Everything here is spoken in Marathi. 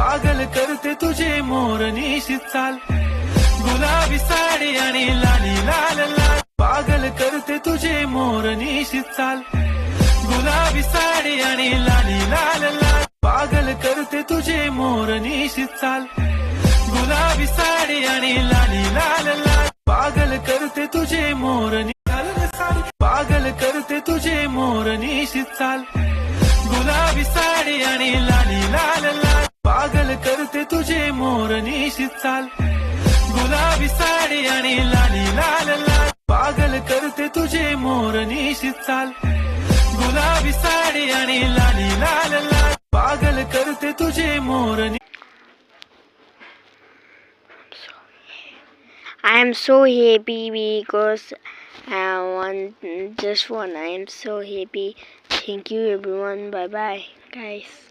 पागल करते तुझे मोरनीशी चाल, गुलाबी साडी आणि लाली लाल लाल. पागल करते तुझे मोरनीशी चाल, गुलाबी साडी आणि लाली लाल लाल. पागल करते तुझे मोरनीशी चाल, गुलाबी साडी आणि लाली लाल लाल. पागल करते तुझे मोरनी साडी, पागल करते तुझे मोरनीशी चाल, गुलाबी साडी आणि लाली लाल लाल. पागल करते तुझे मोरनीशी चाल, गुलाबी साडी आणि लाली लाल लाल. पागल करते तुझे मोरनीशी चाल, गुलाबी साडी आणि लाली लाल लाल. पागल करते तुझे मोरनी. I am so happy because just one. I am so happy. Thank you everyone. Bye bye, guys.